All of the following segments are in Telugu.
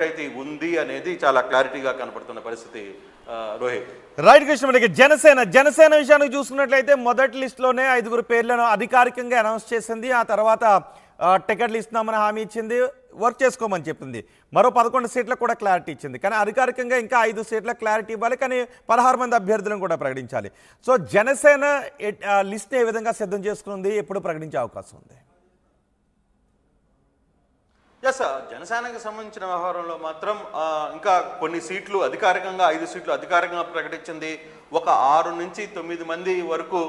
అయితే ఉంది అనేది చాలా క్లారిటీగా కనపడుతున్న పరిస్థితి రోహిత్. రైట్ కృష్ణ, జనసేన విషయానికి చూసుకున్నట్లయితే మొదటి లిస్టులోనే 5 పేర్లను అధికారికంగా అనౌన్స్ చేసింది. ఆ తర్వాత టికెట్లు ఇస్తున్నామని హామీ ఇచ్చింది, వర్క్ చేసుకోమని చెప్పింది. మరో 11 సీట్లకు కూడా క్లారిటీ ఇచ్చింది. కానీ అధికారికంగా ఇంకా 5 సీట్లకు క్లారిటీ ఇవ్వాలి, కానీ 16 మంది అభ్యర్థులను కూడా ప్రకటించాలి. సో జనసేన లిస్ట్ ఏ విధంగా సిద్ధం చేసుకుంది, ఎప్పుడు ప్రకటించే అవకాశం ఉంది? ఎస్, జనసేనకు సంబంధించిన వ్యవహారంలో మాత్రం ఇంకా కొన్ని సీట్లు అధికారికంగా 5 సీట్లు అధికారికంగా ప్రకటించింది. ఒక 6 నుంచి 9 మంది వరకు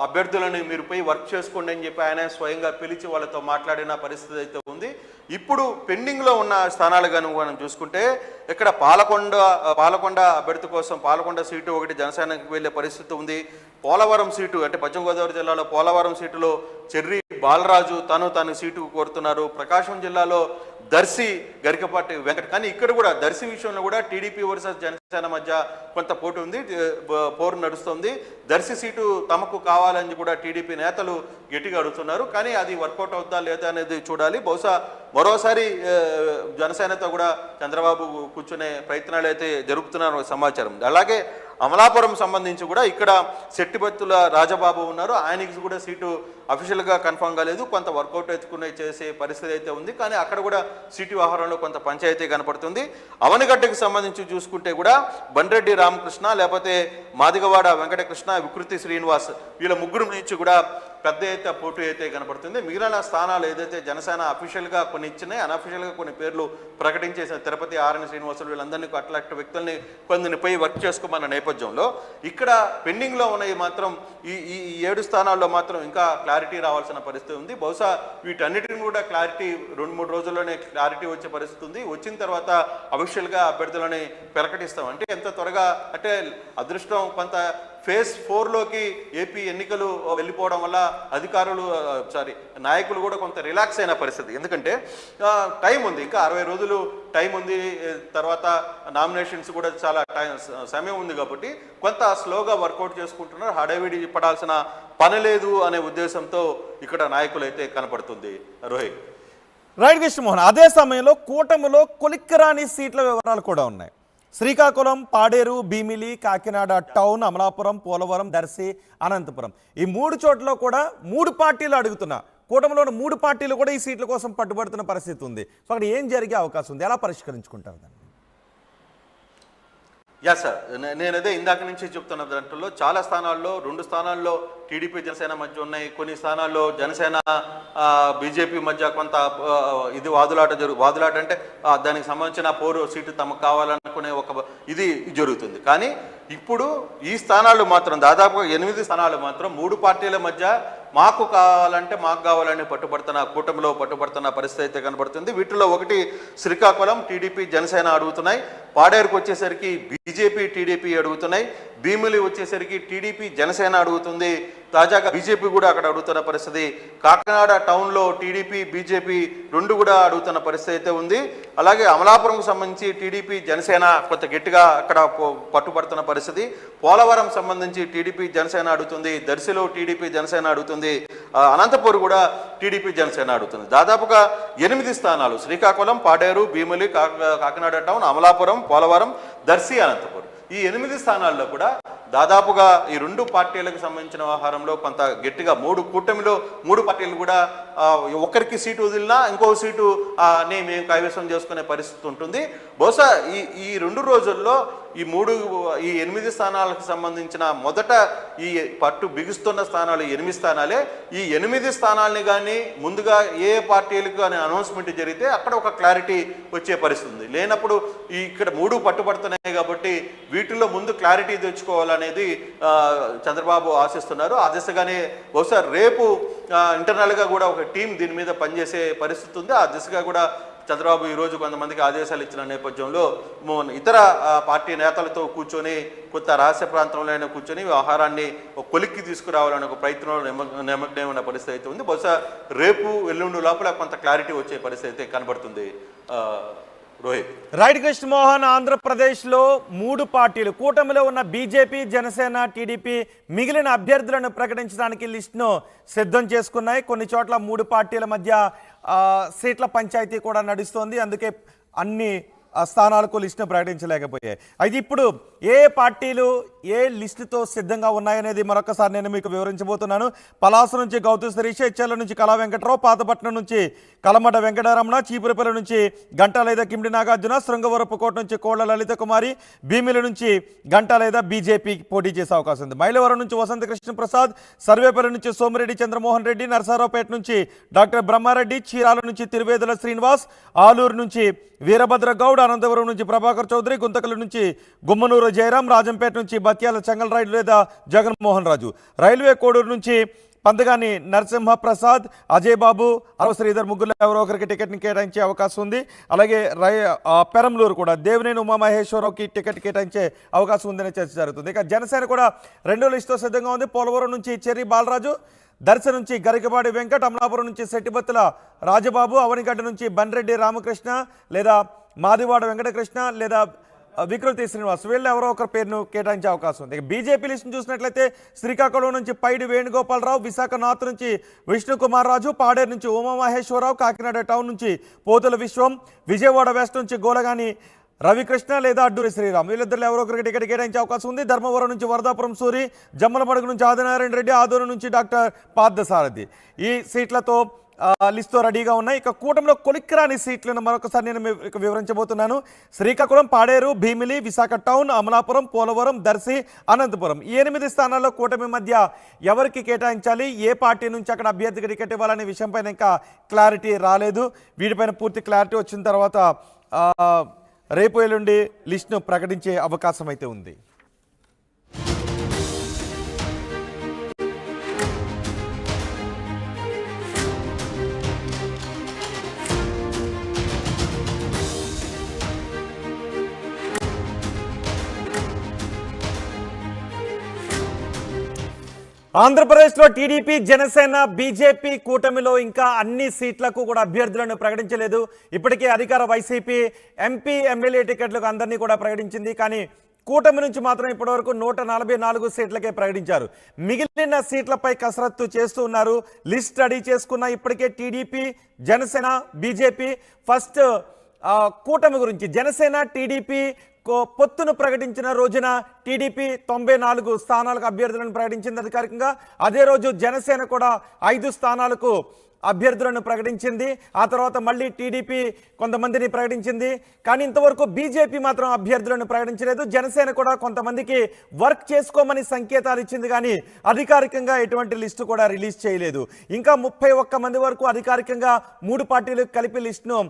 అభ్యర్థులను మీరు పోయి వర్క్ చేసుకోండి అని చెప్పి ఆయన స్వయంగా పిలిచి వాళ్ళతో మాట్లాడిన పరిస్థితి అయితే ఉంది. ఇప్పుడు పెండింగ్లో ఉన్న స్థానాలు కనుక మనం చూసుకుంటే ఇక్కడ పాలకొండ అభ్యర్థి కోసం పాలకొండ సీటు ఒకటి జనసేనకు వెళ్ళే పరిస్థితి ఉంది. పోలవరం సీటు అంటే పశ్చిమ గోదావరి జిల్లాలో పోలవరం సీటులో చెర్రి బాలరాజు తను సీటు కోరుతున్నారు. ప్రకాశం జిల్లాలో దర్శి గరికపాటి వెంకట. కానీ ఇక్కడ కూడా దర్శి విషయంలో కూడా టీడీపీ వర్సెస్ జనసేన మధ్య కొంత పోటీ ఉంది, పోరు నడుస్తుంది. దర్శి సీటు తమకు కావాలని కూడా టీడీపీ నేతలు గట్టిగా అడుగుతున్నారు. కానీ అది వర్కౌట్ అవుతా లేదా అనేది చూడాలి. బహుశా మరోసారి జనసేనతో కూడా చంద్రబాబు కూర్చునే ప్రయత్నాలు అయితే జరుపుతున్నారు సమాచారం. అలాగే అమలాపురం సంబంధించి కూడా ఇక్కడ శెట్టిబత్తుల రాజబాబు ఉన్నారు, ఆయనకి కూడా సీటు అఫీషియల్గా కన్ఫర్మ్ కాలేదు, కొంత వర్కౌట్ చేసే పరిస్థితి అయితే ఉంది. కానీ అక్కడ కూడా సీటు వ్యవహారంలో కొంత పంచాయతీ కనపడుతుంది. అవనిగడ్డకు సంబంధించి చూసుకుంటే కూడా బండ్రెడ్డి రామకృష్ణ, లేకపోతే మాదిగవాడ వెంకటకృష్ణ, వికృతి శ్రీనివాస్, వీళ్ళ ముగ్గురు నుంచి కూడా పెద్ద ఎత్తున పోటీ అయితే కనపడుతుంది. మిగిలిన స్థానాలు ఏదైతే జనసేన అఫీషియల్గా కొన్ని ఇచ్చినాయి, అన్అఫీషియల్గా కొన్ని పేర్లు ప్రకటించేసిన తిరుపతి ఆర్ఎన్ శ్రీనివాసులు వీళ్ళందరినీ అట్లాంటి వ్యక్తుల్ని కొందరిని పోయి వర్క్ చేసుకోమన్న నేపథ్యంలో ఇక్కడ పెండింగ్లో ఉన్నవి మాత్రం ఈ 7 స్థానాల్లో మాత్రం ఇంకా క్లారిటీ రావాల్సిన పరిస్థితి ఉంది. బహుశా వీటన్నిటిని కూడా క్లారిటీ 2-3 రోజుల్లోనే క్లారిటీ వచ్చే పరిస్థితి ఉంది. వచ్చిన తర్వాత అఫీషియల్గా అభ్యర్థులని ప్రకటిస్తాం. అంటే ఎంత త్వరగా అంటే అదృష్టం కొంత ఫేజ్ 4లోకి ఏపీ ఎన్నికలు వెళ్ళిపోవడం వల్ల నాయకులు కూడా కొంత రిలాక్స్ అయిన పరిస్థితి. ఎందుకంటే టైం ఉంది, ఇంకా 60 రోజులు టైం ఉంది. తర్వాత నామినేషన్స్ కూడా చాలా సమయం ఉంది కాబట్టి కొంత స్లోగా వర్కౌట్ చేసుకుంటున్నారు. హడావిడి పడాల్సిన పని లేదు అనే ఉద్దేశంతో ఇక్కడ నాయకులు అయితే కనపడుతుంది రోహిత్. రైట్ కృష్ణమోహన్, అదే సమయంలో కూటమిలో కొలిక్కరాని సీట్ల వివరాలు కూడా ఉన్నాయి. శ్రీకాకుళం, పాడేరు, భీమిలి, కాకినాడ టౌన్, అమలాపురం, పోలవరం, దర్శి, అనంతపురం, ఈ 3 చోట్ల కూడా 3 పార్టీలు అడుగుతున్నా. కూటమిలోని 3 పార్టీలు కూడా ఈ సీట్ల కోసం పట్టుబడుతున్న పరిస్థితి ఉంది. సో అక్కడ ఏం జరిగే అవకాశం ఉంది, ఎలా పరిష్కరించుకుంటారు దాన్ని? ఎస్ సార్, నేనదే ఇందాక నుంచి చెప్తున్న దాంట్లో చాలా స్థానాల్లో 2 స్థానాల్లో టీడీపీ జనసేన మధ్య ఉన్నాయి. కొన్ని స్థానాల్లో జనసేన బీజేపీ మధ్య కొంత ఇది వాదులాట అంటే దానికి సంబంధించిన పోరు సీటు తమకు కావాలనుకునే ఒక ఇది జరుగుతుంది. కానీ ఇప్పుడు ఈ స్థానాలు మాత్రం దాదాపుగా 8 స్థానాలు మాత్రం 3 పార్టీల మధ్య మాకు కావాలని కూటమిలో పట్టుబడుతున్న పరిస్థితి అయితే కనబడుతుంది. వీటిలో ఒకటి శ్రీకాకుళం టీడీపీ జనసేన అడుగుతున్నాయి, పాడేరుకు వచ్చేసరికి బీజేపీ టీడీపీ అడుగుతున్నాయి, భీమిలి వచ్చేసరికి టీడీపీ జనసేన అడుగుతుంది. తాజాగా బీజేపీ కూడా అక్కడ అడుగుతున్న పరిస్థితి. కాకినాడ టౌన్లో టీడీపీ బీజేపీ 2 కూడా అడుగుతున్న పరిస్థితి అయితే ఉంది. అలాగే అమలాపురంకు సంబంధించి టీడీపీ జనసేన కొంత గట్టిగా అక్కడ పట్టుబడుతున్న పరిస్థితి. పోలవరం సంబంధించి టీడీపీ జనసేన అడుగుతుంది, దర్శిలో టీడీపీ జనసేన అడుగుతుంది, అనంతపురం కూడా టీడీపీ జనసేన అడుగుతుంది. దాదాపుగా 8 స్థానాలు శ్రీకాకుళం, పాడేరు, భీమిలి, కాకినాడ టౌన్, అమలాపురం, పోలవరం, దర్శి, అనంతపురం, ఈ 8 స్థానాల్లో కూడా దాదాపుగా ఈ 2 పార్టీలకు సంబంధించిన వ్యవహారంలో కొంత గట్టిగా కూటమిలో 3 పార్టీలు కూడా ఒకరికి సీటు వదిలినా ఇంకో సీటు మేము కైవసం చేసుకునే పరిస్థితి ఉంటుంది. బహుశా ఈ 2 రోజుల్లో ఈ 8 స్థానాలకు సంబంధించిన మొదట ఈ పట్టు బిగుస్తున్న స్థానాలు 8 స్థానాలే. ఈ 8 స్థానాలని కానీ ముందుగా ఏ పార్టీలకు అనే అనౌన్స్మెంట్ జరిగితే అక్కడ ఒక క్లారిటీ వచ్చే పరిస్థితి ఉంది. లేనప్పుడు ఇక్కడ 3 పట్టుబడుతున్నాయి కాబట్టి వీటిల్లో ముందు క్లారిటీ తెచ్చుకోవాలనేది చంద్రబాబు ఆశిస్తున్నారు. ఆ దిశగానే బహుశా రేపు ఇంటర్నల్గా కూడా ఒక టీం దీని మీద పనిచేసే పరిస్థితి ఉంది. ఆ దిశగా కూడా చంద్రబాబు ఈరోజు కొంతమందికి ఆదేశాలు ఇచ్చిన నేపథ్యంలో ఇతర పార్టీ నేతలతో కూర్చొని కొత్త రహస్య ప్రాంతంలో కూర్చొని వ్యవహారాన్ని కొలిక్కి తీసుకురావాలనే ఒక ప్రయత్నంలో నిమగ్నమైన పరిస్థితి అయితే ఉంది. బహుశా రేపు ఎల్లుండి లోపల కొంత క్లారిటీ వచ్చే పరిస్థితి అయితే కనబడుతుంది రోహిత్. రైట్ కృష్ణమోహన్, ఆంధ్రప్రదేశ్లో 3 పార్టీలు కూటమిలో ఉన్న బీజేపీ, జనసేన, టీడీపీ మిగిలిన అభ్యర్థులను ప్రకటించడానికి లిస్టును సిద్ధం చేసుకున్నాయి. కొన్ని చోట్ల 3 పార్టీల మధ్య సీట్ల పంచాయతీ కూడా నడుస్తోంది. అందుకే అన్ని స్థానాలకు లిస్టును ప్రకటించలేకపోయాయి. అయితే ఇప్పుడు ఏ పార్టీలు ఏ లిస్టుతో సిద్ధంగా ఉన్నాయనేది మరొకసారి నేను మీకు వివరించబోతున్నాను. పలాస నుంచి గౌతు శిరీష్, ఇచ్చెర్ల నుంచి కళా వెంకట్రావు, పాతపట్నం నుంచి కలమట వెంకటరమణ, చీపురపల్లి నుంచి గంటా లేదా కిమిడి నాగార్జున, శృంగవరపుకోట నుంచి కోళ్ల లలిత కుమారి, భీమిలి నుంచి గంటా లేదా బీజేపీ పోటీ చేసే అవకాశం ఉంది. మైలవరం నుంచి వసంత కృష్ణ ప్రసాద్, సర్వేపల్లి నుంచి సోమిరెడ్డి చంద్రమోహన్ రెడ్డి, నరసరావుపేట నుంచి డాక్టర్ బ్రహ్మారెడ్డి, చీరాల నుంచి తిరువేదుల శ్రీనివాస్, ఆలూరు నుంచి వీరభద్ర గౌడ్, అనంతపురం నుంచి ప్రభాకర్ చౌదరి, గుంతకల్ నుంచి గుమ్మనూరు జయరాం, రాజంపేట నుంచి బత్యాల చెంగల్ రైలు లేదా జగన్మోహన్ రాజు, రైల్వే కోడూరు నుంచి పంతగాని నరసింహ ప్రసాద్, అజయ్ బాబు, అరవ శ్రీధర్ ముగ్గురులో ఎవరో ఒకరికి టికెట్ని కేటాయించే అవకాశం ఉంది. అలాగే పెరంలూరు కూడా దేవినేని ఉమామహేశ్వరరావుకి టికెట్ కేటాయించే అవకాశం ఉందనే చర్చ జరుగుతుంది. ఇక జనసేన కూడా రెండో లిస్టుతో సిద్ధంగా ఉంది. పోలవరం నుంచి చెర్రి బాలరాజు, దర్శ నుంచి గరికపాటి వెంకట్, అమలాపురం నుంచి శెట్టిబత్తుల రాజబాబు, అవనిగడ్డ నుంచి బన్రెడ్డి రామకృష్ణ లేదా మాదివాడ వెంకటకృష్ణ లేదా వికృతి శ్రీనివాస్, వీళ్ళు ఎవరో ఒకరి పేరును కేటాయించే అవకాశం ఉంది. ఇక బీజేపీ లిస్టును చూసినట్లయితే శ్రీకాకుళం నుంచి పైడి వేణుగోపాలరావు, విశాఖ నార్త్ నుంచి విష్ణుకుమార్ రాజు, పాడేరు నుంచి ఉమామహేశ్వరరావు, కాకినాడ టౌన్ నుంచి పోతుల విశ్వం, విజయవాడ వెస్ట్ నుంచి గోలగాని రవికృష్ణ లేదా అడ్డూరి శ్రీరామ్, వీళ్ళిద్దరు ఎవరో ఒకరికి టికెట్ కేటాయించే అవకాశం ఉంది. ధర్మవరం నుంచి వరదాపురం సూరి, జమ్మలమడుగు నుంచి ఆదినారాయణ రెడ్డి, ఆదూరు నుంచి డాక్టర్ పార్థసారథి, ఈ సీట్లతో లిస్టుతో రెడీగా ఉన్నాయి. ఇక కూటమిలో కొలిక్కిరాని సీట్లను మరొకసారి నేను మీకు వివరించబోతున్నాను. శ్రీకాకుళం, పాడేరు, భీమిలి, విశాఖ టౌన్, అమలాపురం, పోలవరం, దర్శి, అనంతపురం, ఈ 8 స్థానాల్లో కూటమి మధ్య ఎవరికి కేటాయించాలి, ఏ పార్టీ నుంచి అక్కడ అభ్యర్థికి టికెట్ ఇవ్వాలనే విషయంపైన ఇంకా క్లారిటీ రాలేదు. వీటిపైన పూర్తి క్లారిటీ వచ్చిన తర్వాత రేపు ఎల్లుండి లిస్టును ప్రకటించే అవకాశం అయితే ఉంది. ఆంధ్రప్రదేశ్లో టీడీపీ, జనసేన, బీజేపీ కూటమిలో ఇంకా అన్ని సీట్లకు కూడా అభ్యర్థులను ప్రకటించలేదు. ఇప్పటికే అధికార వైసీపీ ఎంపీ, ఎమ్మెల్యే టికెట్లకు అందరినీ కూడా ప్రకటించింది. కానీ కూటమి నుంచి మాత్రం ఇప్పటివరకు 144 సీట్లకే ప్రకటించారు. మిగిలిన సీట్లపై కసరత్తు చేస్తూ ఉన్నారు. లిస్ట్ రెడీ చేసుకున్న ఇప్పటికే టీడీపీ, జనసేన, బీజేపీ. ఫస్ట్ కూటమి గురించి జనసేన టీడీపీ పొత్తును ప్రకటించిన రోజున టీడీపీ 94 స్థానాలకు అభ్యర్థులను ప్రకటించింది అధికారికంగా. అదే రోజు జనసేన కూడా 5 స్థానాలకు అభ్యర్థులను ప్రకటించింది. ఆ తర్వాత మళ్ళీ టీడీపీ కొంతమందిని ప్రకటించింది. కానీ ఇంతవరకు బీజేపీ మాత్రం అభ్యర్థులను ప్రకటించలేదు. జనసేన కూడా కొంతమందికి వర్క్ చేసుకోమని సంకేతాలు ఇచ్చింది, కానీ అధికారికంగా ఎటువంటి లిస్టు కూడా రిలీజ్ చేయలేదు. ఇంకా 31 మంది వరకు అధికారికంగా 3 పార్టీలకు కలిపి లిస్టును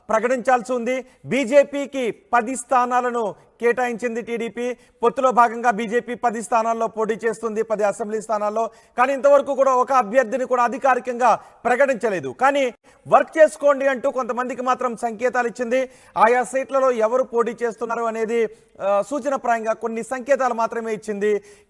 ప్రకటించాల్సి ఉంది. బీజేపీకి 10 స్థానాలను కేటాయించింది టీడీపీ. పొత్తులో భాగంగా బీజేపీ 10 స్థానాల్లో పోటీ చేస్తుంది, 10 అసెంబ్లీ స్థానాల్లో. కానీ ఇంతవరకు కూడా ఒక అభ్యర్థిని కూడా అధికారికంగా ప్రకటించలేదు. కానీ వర్క్ చేసుకోండి అంటూ కొంతమందికి మాత్రం సంకేతాలు ఇచ్చింది. ఆయా సీట్లలో ఎవరు పోటీ చేస్తున్నారు అనేది సూచనప్రాయంగా కొన్ని సంకేతాలు మాత్రమే ఇచ్చింది.